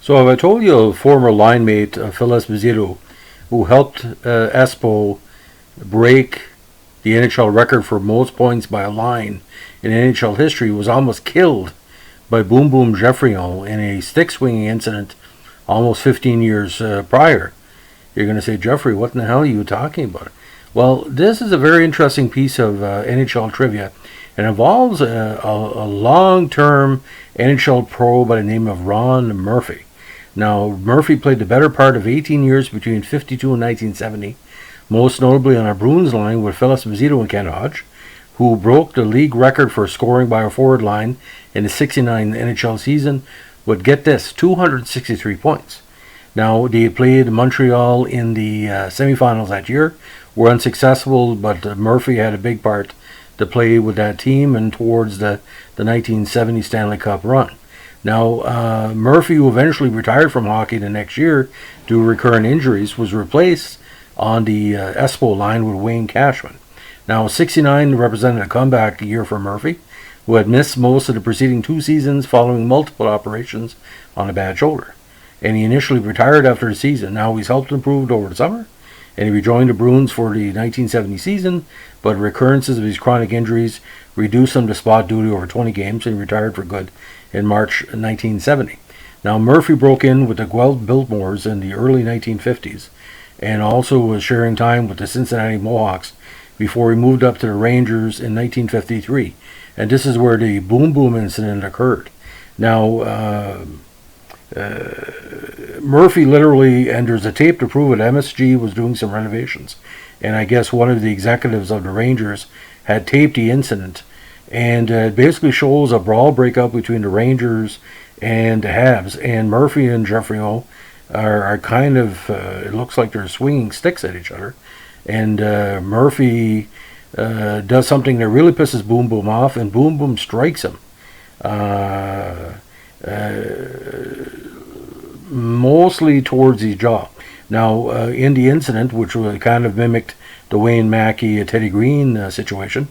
So have I told you a former line mate, Phil Esposito, who helped Espo break the NHL record for most points by a line in NHL history, was almost killed by Boom Boom Geoffrion in a stick swinging incident almost 15 years prior. You're going to say, Jeffrey, what in the hell are you talking about? Well, this is a very interesting piece of NHL trivia. It involves a long-term NHL pro by the name of Ron Murphy. Now, Murphy played the better part of 18 years between 52 and 1970, most notably on a Bruins line with Phil Esposito and Ken Hodge, who broke the league record for scoring by a forward line in the 69 NHL season with, get this, 263 points. Now, they played Montreal in the semifinals that year, were unsuccessful, but Murphy had a big part to play with that team and towards the 1970 Stanley Cup run. Now, Murphy, who eventually retired from hockey the next year due to recurrent injuries, was replaced on the Espo line with Wayne Cashman. Now, 69 represented a comeback year for Murphy, who had missed most of the preceding two seasons following multiple operations on a bad shoulder. And he initially retired after the season. Now he's helped improve over the summer, and he rejoined the Bruins for the 1970 season, but recurrences of his chronic injuries reduced him to spot duty over 20 games, and he retired for good in March 1970. Now, Murphy broke in with the Guelph Biltmores in the early 1950s, and also was sharing time with the Cincinnati Mohawks before he moved up to the Rangers in 1953. And this is where the Boom Boom incident occurred. Now, Murphy literally, and there's a tape to prove it, MSG was doing some renovations, and I guess one of the executives of the Rangers had taped the incident, and it basically shows a brawl breakup between the Rangers and the Habs, and Murphy and Geoffrion are kind of, it looks like they're swinging sticks at each other, and Murphy does something that really pisses Boom Boom off, and Boom Boom strikes him. Mostly towards his jaw. Now, in the incident, which kind of mimicked the Wayne Mackey, Teddy Green situation,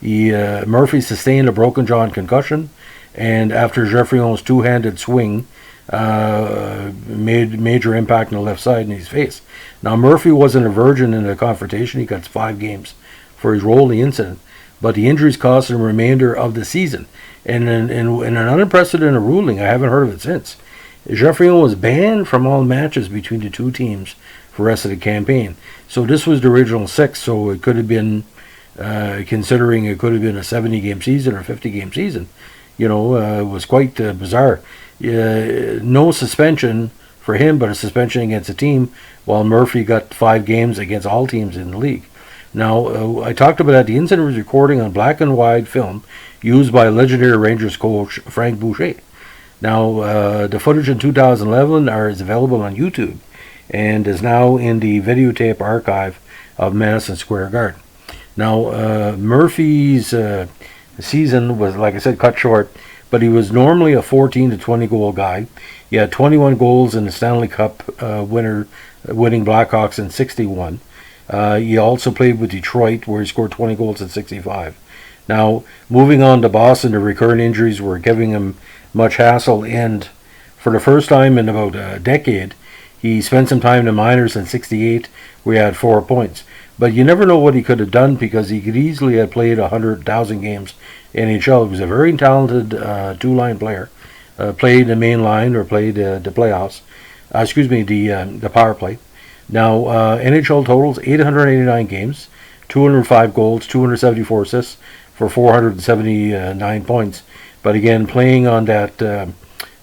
Murphy sustained a broken jaw and concussion, and after Geoffrion's two-handed swing, made major impact on the left side in his face. Now, Murphy wasn't a virgin in the confrontation. He got 5 games for his role in the incident, but the injuries cost him the remainder of the season. And in an unprecedented ruling, I haven't heard of it since, Geoffrion was banned from all matches between the two teams for the rest of the campaign. So this was the original 6, so it could have been, considering it could have been a 70-game season or 50-game season, it was quite bizarre. No suspension for him, but a suspension against the team, while Murphy got 5 games against all teams in the league. Now, I talked about that. The incident was recording on black and white film used by legendary Rangers coach Frank Boucher. Now, the footage in 2011 is available on YouTube and is now in the videotape archive of Madison Square Garden. Now, Murphy's season was, like I said, cut short, but he was normally a 14 to 20 goal guy. He had 21 goals in the Stanley Cup winning Blackhawks in 61. He also played with Detroit, where he scored 20 goals in 65. Now, moving on to Boston, the recurrent injuries were giving him much hassle, and for the first time in about a decade, he spent some time in the minors in 68, where he had 4 points. But you never know what he could have done, because he could easily have played 100,000 games in NHL. He was a very talented two-line player. Played the main line or played the playoffs. The power play. Now, NHL totals 889 games, 205 goals, 274 assists for 479 points. But again, playing on that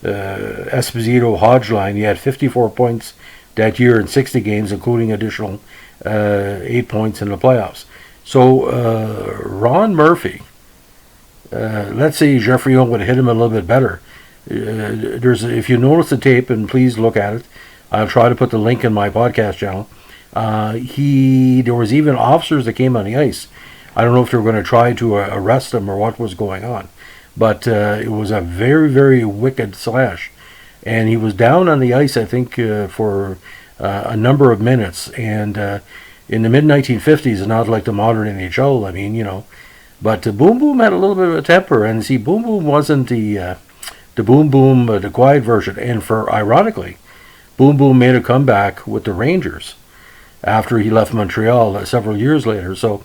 Esposito Hodge line, he had 54 points that year in 60 games, including additional 8 points in the playoffs. So, Ron Murphy, let's say Geoffrion would have hit him a little bit better. If you notice the tape, and please look at it, I'll try to put the link in my podcast channel. There was even officers that came on the ice. I don't know if they were going to try to arrest him or what was going on, but it was a very, very wicked slash, and he was down on the ice, I think, for a number of minutes. And in the mid 1950s, not like the modern NHL, but Boom Boom had a little bit of a temper, and see, Boom Boom wasn't the the Boom Boom, the quiet version. And ironically, Boom Boom made a comeback with the Rangers after he left Montreal several years later. So,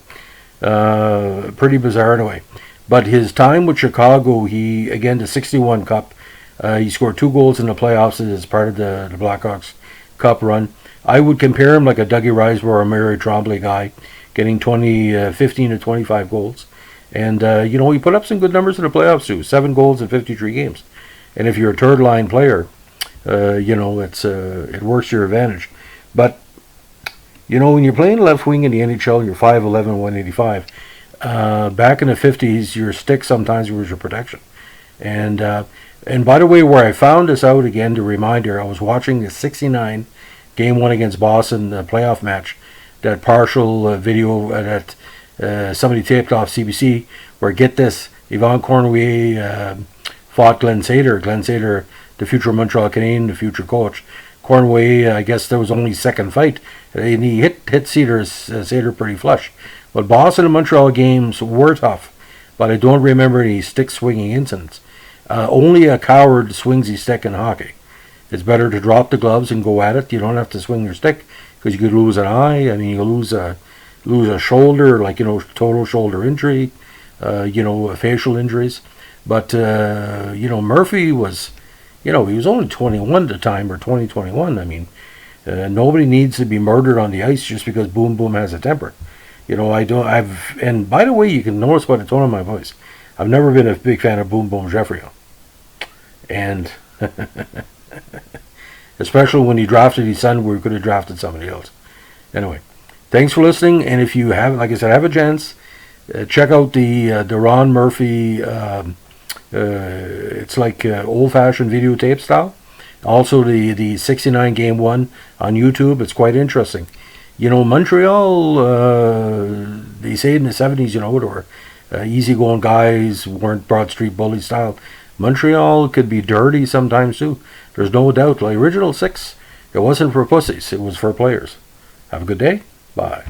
pretty bizarre anyway. But his time with Chicago, the 61 Cup, he scored 2 goals in the playoffs as part of the Blackhawks Cup run. I would compare him like a Dougie Riseborough or a Mary Tremblay guy, getting 15 to 25 goals. And, he put up some good numbers in the playoffs too, 7 goals in 53 games. And if you're a third line player, it works to your advantage. But, when you're playing left wing in the NHL, you're 5'11", 185. Back in the 50s, your stick sometimes was your protection. And by the way, where I found this out again, to remind you, I was watching the 69 Game 1 against Boston playoff match, that partial video that somebody taped off CBC, where, get this, Yvon Cornway fought Glenn Sader. Glenn Sader, the future Montreal Canadian, the future coach. Cornway, I guess there was only second fight, and he hit Sader pretty flush. But Boston and Montreal games were tough, but I don't remember any stick swinging incidents. Only a coward swings his stick in hockey. It's better to drop the gloves and go at it. You don't have to swing your stick, because you could lose an eye. I mean, you lose a shoulder, total shoulder injury, facial injuries. But Murphy was, he was only 21 at the time, or 2021. I mean, nobody needs to be murdered on the ice just because Boom Boom has a temper. And by the way, you can notice by the tone of my voice, I've never been a big fan of Boom Boom Geoffrion. And especially when he drafted his son, where he could have drafted somebody else. Anyway, thanks for listening. And if you have, like I said, have a chance, check out the Ron Murphy. It's like old-fashioned videotape style. Also, the 69 Game 1 on YouTube. It's quite interesting. Montreal, they say in the 70s, there were easygoing guys, weren't Broad Street Bully style. Montreal could be dirty sometimes too. There's no doubt. Like Original 6, it wasn't for pussies. It was for players. Have a good day. Bye.